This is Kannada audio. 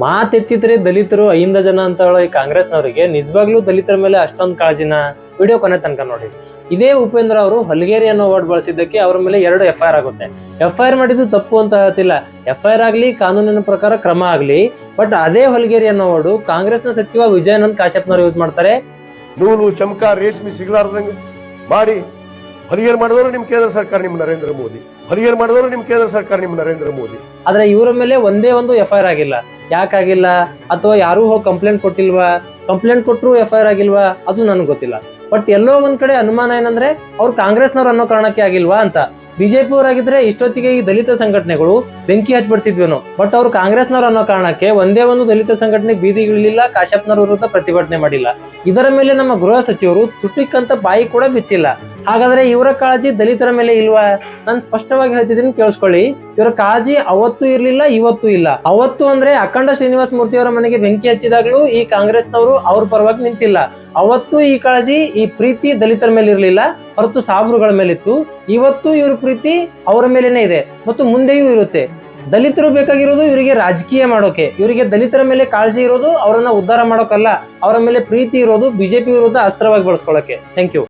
ಮಾತೆತ್ತಿದ್ರೆ ದಲಿತರು 5 ಜನ ಅಂತ ಹೇಳೋ ಈ ಕಾಂಗ್ರೆಸ್ನವರಿಗೆ ನಿಜವಾಗ್ಲೂ ದಲಿತರ ಮೇಲೆ ಅಷ್ಟೊಂದು ಕಾಳಜಿನ? ವಿಡಿಯೋ ಕೊನೆ ತನಕ ನೋಡಿ. ಇದೇ ಉಪೇಂದ್ರ ಅವರು ಹಲಗೇರಿ ಅನ್ನೋ ವರ್ಡ್ ಬಳಸಿದ್ದಕ್ಕೆ ಅವ್ರ ಮೇಲೆ 2 FIR ಆಗುತ್ತೆ. FIR ಮಾಡಿದ್ದು ತಪ್ಪು ಅಂತ ಹೇಳ್ತಿಲ್ಲ, FIR ಆಗ್ಲಿ ಕಾನೂನಿನ ಪ್ರಕಾರ ಕ್ರಮ ಆಗ್ಲಿ, ಬಟ್ ಅದೇ ಹಲಗೇರಿ ಅನ್ನೋ ವರ್ಡ್ ಕಾಂಗ್ರೆಸ್ನ ಸಚಿವ ವಿಜಯಾನಂದ್ ಕಾಶ್ಯಪ್ನವ್ರು ಯೂಸ್ ಮಾಡ್ತಾರೆ. ನೂಲು ಚಮಕ ರೇಷ್ಮೆ ಸಿಗಲಾರ್ದಂಗ ಮಾಡಿ ಹಲಿಗೇರ್ ಮಾಡಿದವರು ನಿಮ್ ಕೇಂದ್ರ ಸರ್ಕಾರ, ನಿಮ್ ನರೇಂದ್ರ ಮೋದಿ. ಹಲಿಗೇರ್ ಮಾಡಿದವರು ನಿಮ್ ಕೇಂದ್ರ ಸರ್ಕಾರ, ನಿಮ್ ನರೇಂದ್ರ ಮೋದಿ. ಆದ್ರೆ ಇವರ ಮೇಲೆ ಒಂದೇ ಒಂದು FIR ಆಗಿಲ್ಲ. ಯಾಕಾಗಿಲ್ಲ? ಅಥವಾ ಯಾರು ಹೋಗಿ ಕಂಪ್ಲೇಂಟ್ ಕೊಟ್ಟಿಲ್ವಾ? ಕಂಪ್ಲೇಂಟ್ ಕೊಟ್ಟರು FIR ಆಗಿಲ್ವಾ? ಅದು ನನಗೆ ಗೊತ್ತಿಲ್ಲ. ಬಟ್ ಎಲ್ಲೋ ಒಂದ್ ಕಡೆ ಅನುಮಾನ ಏನಂದ್ರೆ ಅವ್ರು ಕಾಂಗ್ರೆಸ್ನವ್ರು ಅನ್ನೋ ಕಾರಣಕ್ಕೆ ಆಗಿಲ್ವಾ ಅಂತ. ಬಿಜೆಪಿ ಅವರಾಗಿದ್ರೆ ಇಷ್ಟೊತ್ತಿಗೆ ಈ ದಲಿತ ಸಂಘಟನೆಗಳು ಬೆಂಕಿ ಹಚ್ಬಿಡ್ತಿದ್ವೇನೋ. ಬಟ್ ಅವ್ರು ಕಾಂಗ್ರೆಸ್ನವ್ರು ಅನ್ನೋ ಕಾರಣಕ್ಕೆ ಒಂದೇ ಒಂದು ದಲಿತ ಸಂಘಟನೆ ಬೀದಿಗಿಳಿಲಿಲ್ಲ, ಕಾಶ್ಯಪ್ನವ್ರ ವಿರುದ್ಧ ಪ್ರತಿಭಟನೆ ಮಾಡಿಲ್ಲ. ಇದರ ಮೇಲೆ ನಮ್ಮ ಗೃಹ ಸಚಿವರು ತುಟಿಕ್ಕಂತ ಬಾಯಿ ಕೂಡ ಬಿಚ್ಚಿಲ್ಲ. ಹಾಗಾದ್ರೆ ಇವರ ಕಾಳಜಿ ದಲಿತರ ಮೇಲೆ ಇಲ್ವಾ? ನಾನು ಸ್ಪಷ್ಟವಾಗಿ ಹೇಳ್ತಿದ್ದೀನಿ, ಕೇಳಿಸ್ಕೊಳ್ಳಿ. ಇವರ ಕಾಳಜಿ ಅವತ್ತು ಇರ್ಲಿಲ್ಲ, ಇವತ್ತು ಇಲ್ಲ. ಅವತ್ತು ಅಂದ್ರೆ ಅಖಂಡ ಶ್ರೀನಿವಾಸ ಮೂರ್ತಿ ಅವರ ಮನೆಗೆ ಬೆಂಕಿ ಹಚ್ಚಿದಾಗ್ಲೂ ಈ ಕಾಂಗ್ರೆಸ್ನವರು ಅವ್ರ ಪರವಾಗಿ ನಿಂತಿಲ್ಲ. ಅವತ್ತು ಈ ಕಾಳಜಿ, ಈ ಪ್ರೀತಿ ದಲಿತರ ಮೇಲೆ ಇರ್ಲಿಲ್ಲ, ಹೊರತು ಸಾಬ್ರುಗಳ ಮೇಲಿತ್ತು. ಇವತ್ತು ಇವ್ರ ಪ್ರೀತಿ ಅವರ ಮೇಲೇನೆ ಇದೆ ಮತ್ತು ಮುಂದೆಯೂ ಇರುತ್ತೆ. ದಲಿತರು ಬೇಕಾಗಿರೋದು ಇವರಿಗೆ ರಾಜಕೀಯ ಮಾಡೋಕೆ. ಇವರಿಗೆ ದಲಿತರ ಮೇಲೆ ಕಾಳಜಿ ಇರೋದು ಅವರನ್ನ ಉದ್ಧಾರ ಮಾಡೋಕಲ್ಲ. ಅವರ ಮೇಲೆ ಪ್ರೀತಿ ಇರೋದು ಬಿಜೆಪಿ ವಿರುದ್ಧ ಅಸ್ತ್ರವಾಗಿ ಬಳಸ್ಕೊಳ್ಳೋಕೆ. Thank you.